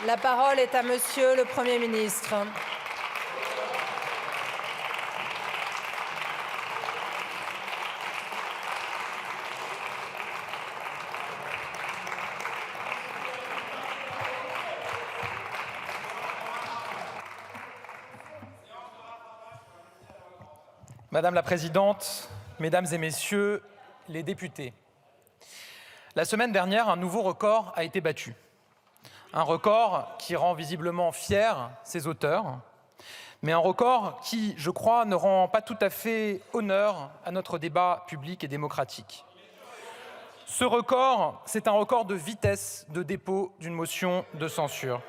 La parole est à Monsieur le Premier ministre. Madame la Présidente, Mesdames et Messieurs les députés, la semaine dernière, un nouveau record a été battu. Un record qui rend visiblement fiers ses auteurs, mais un record qui, je crois, ne rend pas tout à fait honneur à notre débat public et démocratique. Ce record, c'est un record de vitesse de dépôt d'une motion de censure.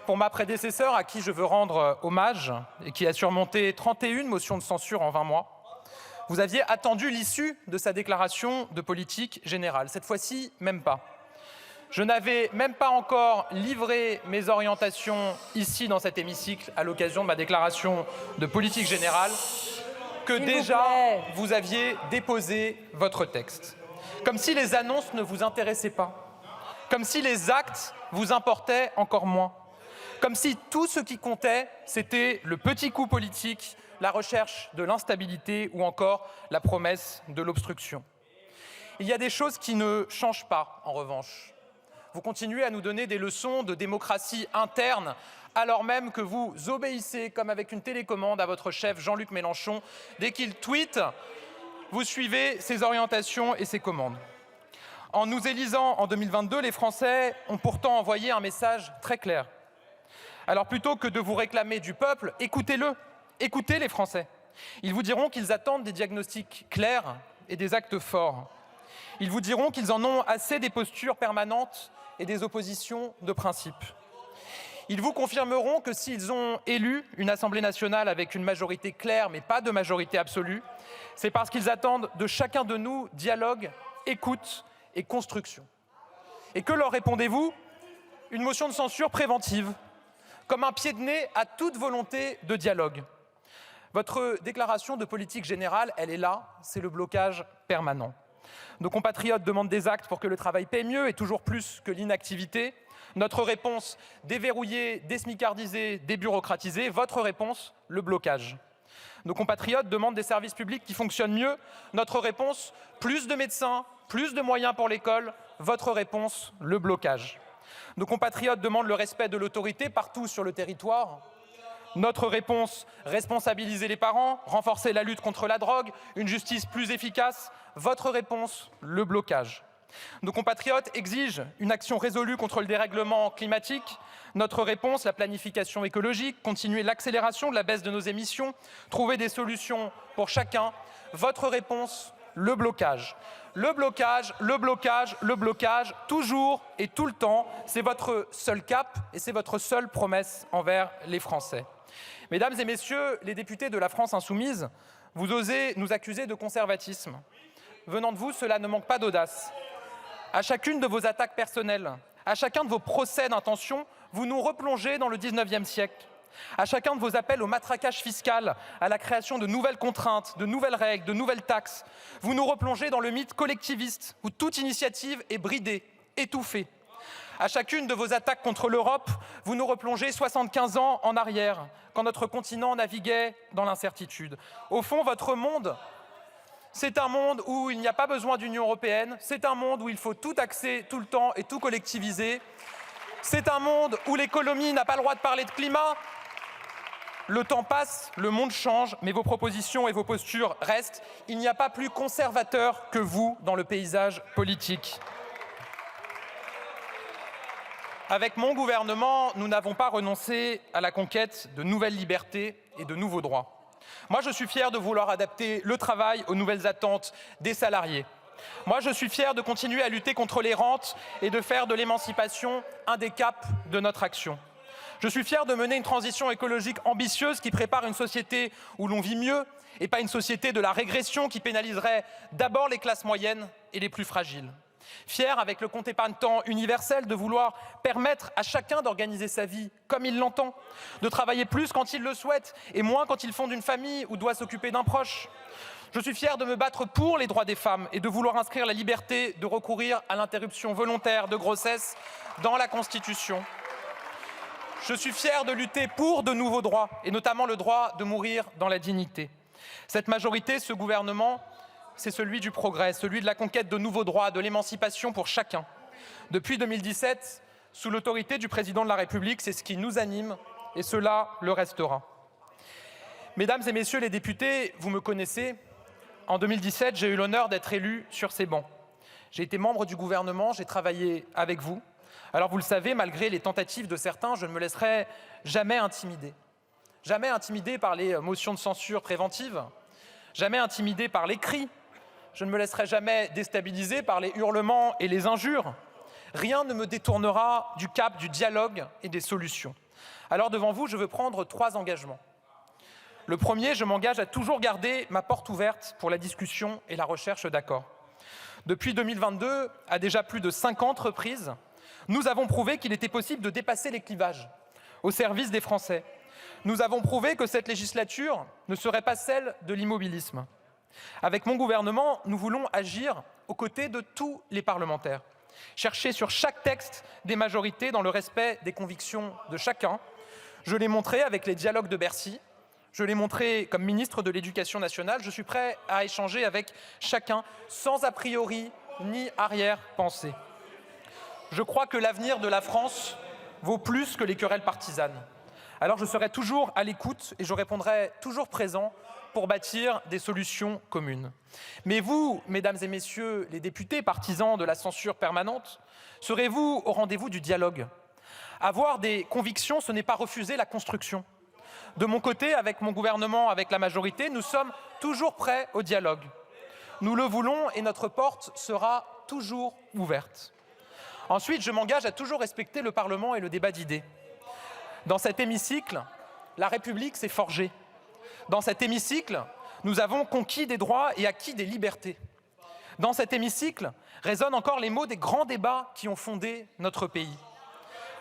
Pour ma prédécesseure, à qui je veux rendre hommage et qui a surmonté 31 motions de censure en 20 mois, vous aviez attendu l'issue de sa déclaration de politique générale. Cette fois-ci, même pas. Je n'avais même pas encore livré mes orientations ici dans cet hémicycle à l'occasion de ma déclaration de politique générale que déjà vous aviez déposé votre texte. Comme si les annonces ne vous intéressaient pas. Comme si les actes vous importaient encore moins. Comme si tout ce qui comptait, c'était le petit coup politique, la recherche de l'instabilité ou encore la promesse de l'obstruction. Il y a des choses qui ne changent pas, en revanche. Vous continuez à nous donner des leçons de démocratie interne, alors même que vous obéissez, comme avec une télécommande, à votre chef Jean-Luc Mélenchon. Dès qu'il tweete, vous suivez ses orientations et ses commandes. En nous élisant en 2022, les Français ont pourtant envoyé un message très clair. Alors plutôt que de vous réclamer du peuple, écoutez-le, écoutez les Français. Ils vous diront qu'ils attendent des diagnostics clairs et des actes forts. Ils vous diront qu'ils en ont assez des postures permanentes et des oppositions de principe. Ils vous confirmeront que s'ils ont élu une Assemblée nationale avec une majorité claire mais pas de majorité absolue, c'est parce qu'ils attendent de chacun de nous dialogue, écoute et construction. Et que leur répondez-vous? Une motion de censure préventive, comme un pied de nez à toute volonté de dialogue. Votre déclaration de politique générale, elle est là, c'est le blocage permanent. Nos compatriotes demandent des actes pour que le travail paie mieux et toujours plus que l'inactivité. Notre réponse, déverrouiller, désmicardiser, débureaucratiser. Votre réponse, le blocage. Nos compatriotes demandent des services publics qui fonctionnent mieux. Notre réponse, plus de médecins, plus de moyens pour l'école. Votre réponse, le blocage. Nos compatriotes demandent le respect de l'autorité partout sur le territoire. Notre réponse, responsabiliser les parents, renforcer la lutte contre la drogue, une justice plus efficace. Votre réponse, le blocage. Nos compatriotes exigent une action résolue contre le dérèglement climatique. Notre réponse, la planification écologique, continuer l'accélération de la baisse de nos émissions, trouver des solutions pour chacun. Votre réponse, le blocage. Le blocage, le blocage, le blocage, toujours et tout le temps, c'est votre seul cap et c'est votre seule promesse envers les Français. Mesdames et messieurs les députés de la France insoumise, vous osez nous accuser de conservatisme. Venant de vous, cela ne manque pas d'audace. À chacune de vos attaques personnelles, à chacun de vos procès d'intention, vous nous replongez dans le 19e siècle. À chacun de vos appels au matraquage fiscal, à la création de nouvelles contraintes, de nouvelles règles, de nouvelles taxes, vous nous replongez dans le mythe collectiviste où toute initiative est bridée, étouffée. À chacune de vos attaques contre l'Europe, vous nous replongez 75 ans en arrière, quand notre continent naviguait dans l'incertitude. Au fond, votre monde, c'est un monde où il n'y a pas besoin d'Union européenne, c'est un monde où il faut tout taxer tout le temps et tout collectiviser. C'est un monde où l'économie n'a pas le droit de parler de climat. Le temps passe, le monde change, mais vos propositions et vos postures restent. Il n'y a pas plus conservateur que vous dans le paysage politique. Avec mon gouvernement, nous n'avons pas renoncé à la conquête de nouvelles libertés et de nouveaux droits. Moi, je suis fier de vouloir adapter le travail aux nouvelles attentes des salariés. Moi, je suis fier de continuer à lutter contre les rentes et de faire de l'émancipation un des caps de notre action. Je suis fier de mener une transition écologique ambitieuse qui prépare une société où l'on vit mieux et pas une société de la régression qui pénaliserait d'abord les classes moyennes et les plus fragiles. Fier, avec le compte épargne-temps universel, de vouloir permettre à chacun d'organiser sa vie comme il l'entend, de travailler plus quand il le souhaite et moins quand il fonde une famille ou doit s'occuper d'un proche. Je suis fier de me battre pour les droits des femmes et de vouloir inscrire la liberté de recourir à l'interruption volontaire de grossesse dans la Constitution. Je suis fier de lutter pour de nouveaux droits, et notamment le droit de mourir dans la dignité. Cette majorité, ce gouvernement, c'est celui du progrès, celui de la conquête de nouveaux droits, de l'émancipation pour chacun. Depuis 2017, sous l'autorité du président de la République, c'est ce qui nous anime, et cela le restera. Mesdames et messieurs les députés, vous me connaissez. En 2017, j'ai eu l'honneur d'être élu sur ces bancs. J'ai été membre du gouvernement, j'ai travaillé avec vous. Alors vous le savez, malgré les tentatives de certains, je ne me laisserai jamais intimider. Jamais intimidé par les motions de censure préventive, jamais intimidé par les cris. Je ne me laisserai jamais déstabiliser par les hurlements et les injures. Rien ne me détournera du cap du dialogue et des solutions. Alors devant vous, je veux prendre 3 engagements. Le premier, je m'engage à toujours garder ma porte ouverte pour la discussion et la recherche d'accords. Depuis 2022, à déjà plus de 50 reprises, nous avons prouvé qu'il était possible de dépasser les clivages au service des Français. Nous avons prouvé que cette législature ne serait pas celle de l'immobilisme. Avec mon gouvernement, nous voulons agir aux côtés de tous les parlementaires, chercher sur chaque texte des majorités dans le respect des convictions de chacun. Je l'ai montré avec les dialogues de Bercy. Je l'ai montré comme ministre de l'Éducation nationale. Je suis prêt à échanger avec chacun sans a priori ni arrière-pensée. Je crois que l'avenir de la France vaut plus que les querelles partisanes. Alors je serai toujours à l'écoute et je répondrai toujours présent pour bâtir des solutions communes. Mais vous, mesdames et messieurs les députés, partisans de la censure permanente, serez-vous au rendez-vous du dialogue? Avoir des convictions, ce n'est pas refuser la construction. De mon côté, avec mon gouvernement, avec la majorité, nous sommes toujours prêts au dialogue. Nous le voulons et notre porte sera toujours ouverte. Ensuite, je m'engage à toujours respecter le Parlement et le débat d'idées. Dans cet hémicycle, la République s'est forgée. Dans cet hémicycle, nous avons conquis des droits et acquis des libertés. Dans cet hémicycle résonnent encore les mots des grands débats qui ont fondé notre pays.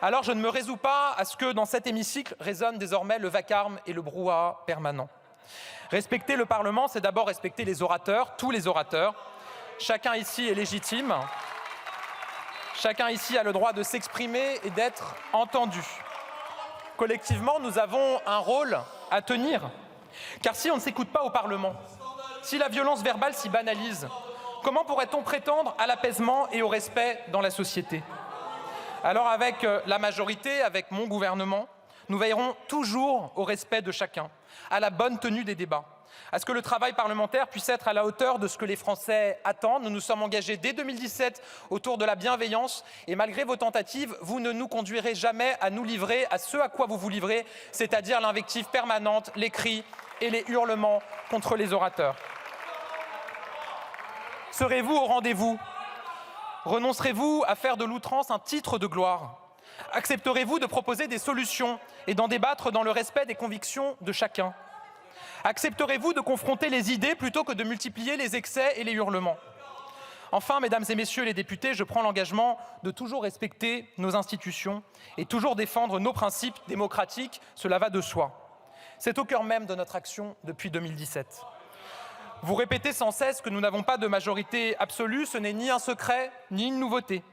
Alors je ne me résous pas à ce que dans cet hémicycle résonne désormais le vacarme et le brouhaha permanent. Respecter le Parlement, c'est d'abord respecter les orateurs, tous les orateurs. Chacun ici est légitime. Chacun ici a le droit de s'exprimer et d'être entendu. Collectivement, nous avons un rôle à tenir. Car si on ne s'écoute pas au Parlement, si la violence verbale s'y banalise, comment pourrait-on prétendre à l'apaisement et au respect dans la société? Alors avec la majorité, avec mon gouvernement, nous veillerons toujours au respect de chacun, à la bonne tenue des débats, à ce que le travail parlementaire puisse être à la hauteur de ce que les Français attendent. Nous nous sommes engagés dès 2017 autour de la bienveillance et malgré vos tentatives, vous ne nous conduirez jamais à nous livrer à ce à quoi vous vous livrez, c'est-à-dire l'invective permanente, les cris et les hurlements contre les orateurs. Serez-vous au rendez-vous? Renoncerez-vous à faire de l'outrance un titre de gloire? Accepterez-vous de proposer des solutions et d'en débattre dans le respect des convictions de chacun? Accepterez-vous de confronter les idées plutôt que de multiplier les excès et les hurlements? Enfin, mesdames et messieurs les députés, je prends l'engagement de toujours respecter nos institutions et toujours défendre nos principes démocratiques, cela va de soi. C'est au cœur même de notre action depuis 2017. Vous répétez sans cesse que nous n'avons pas de majorité absolue, ce n'est ni un secret, ni une nouveauté.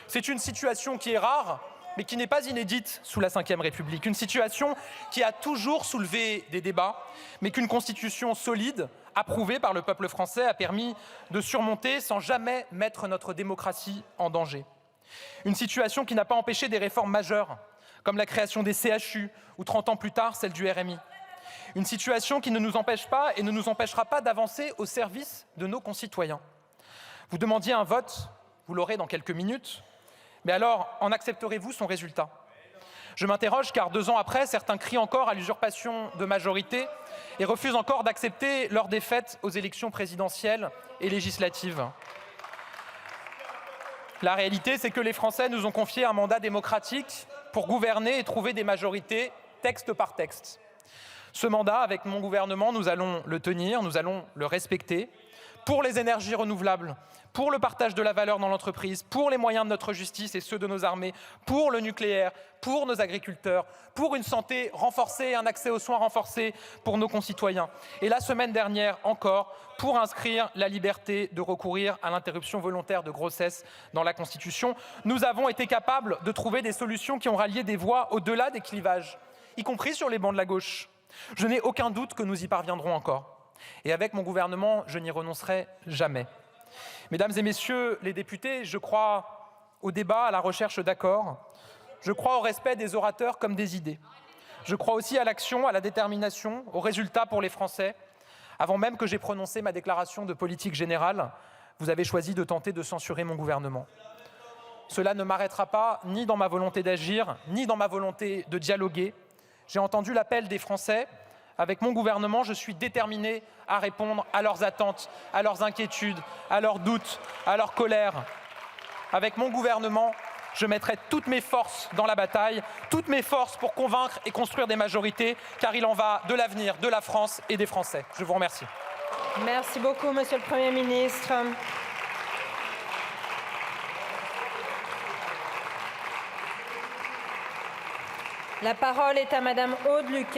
C'est une situation qui est rare, mais qui n'est pas inédite sous la Ve République. Une situation qui a toujours soulevé des débats, mais qu'une constitution solide, approuvée par le peuple français, a permis de surmonter sans jamais mettre notre démocratie en danger. Une situation qui n'a pas empêché des réformes majeures, comme la création des CHU, ou 30 ans plus tard, celle du RMI. Une situation qui ne nous empêche pas et ne nous empêchera pas d'avancer au service de nos concitoyens. Vous demandiez un vote, vous l'aurez dans quelques minutes, mais alors en accepterez-vous son résultat? Je m'interroge car 2 ans après, certains crient encore à l'usurpation de majorité et refusent encore d'accepter leur défaite aux élections présidentielles et législatives. La réalité, c'est que les Français nous ont confié un mandat démocratique pour gouverner et trouver des majorités texte par texte. Ce mandat, avec mon gouvernement, nous allons le tenir, nous allons le respecter, pour les énergies renouvelables, pour le partage de la valeur dans l'entreprise, pour les moyens de notre justice et ceux de nos armées, pour le nucléaire, pour nos agriculteurs, pour une santé renforcée, un accès aux soins renforcé pour nos concitoyens. Et la semaine dernière encore, pour inscrire la liberté de recourir à l'interruption volontaire de grossesse dans la Constitution. Nous avons été capables de trouver des solutions qui ont rallié des voix au-delà des clivages, y compris sur les bancs de la gauche. Je n'ai aucun doute que nous y parviendrons encore. Et avec mon gouvernement, je n'y renoncerai jamais. Mesdames et messieurs les députés, je crois au débat, à la recherche d'accords. Je crois au respect des orateurs comme des idées. Je crois aussi à l'action, à la détermination, aux résultats pour les Français. Avant même que j'aie prononcé ma déclaration de politique générale, vous avez choisi de tenter de censurer mon gouvernement. Cela ne m'arrêtera pas, ni dans ma volonté d'agir, ni dans ma volonté de dialoguer. J'ai entendu l'appel des Français. Avec mon gouvernement, je suis déterminé à répondre à leurs attentes, à leurs inquiétudes, à leurs doutes, à leurs colères. Avec mon gouvernement, je mettrai toutes mes forces dans la bataille, toutes mes forces pour convaincre et construire des majorités, car il en va de l'avenir de la France et des Français. Je vous remercie. Merci beaucoup, Monsieur le Premier ministre. La parole est à Madame Aude Luquet.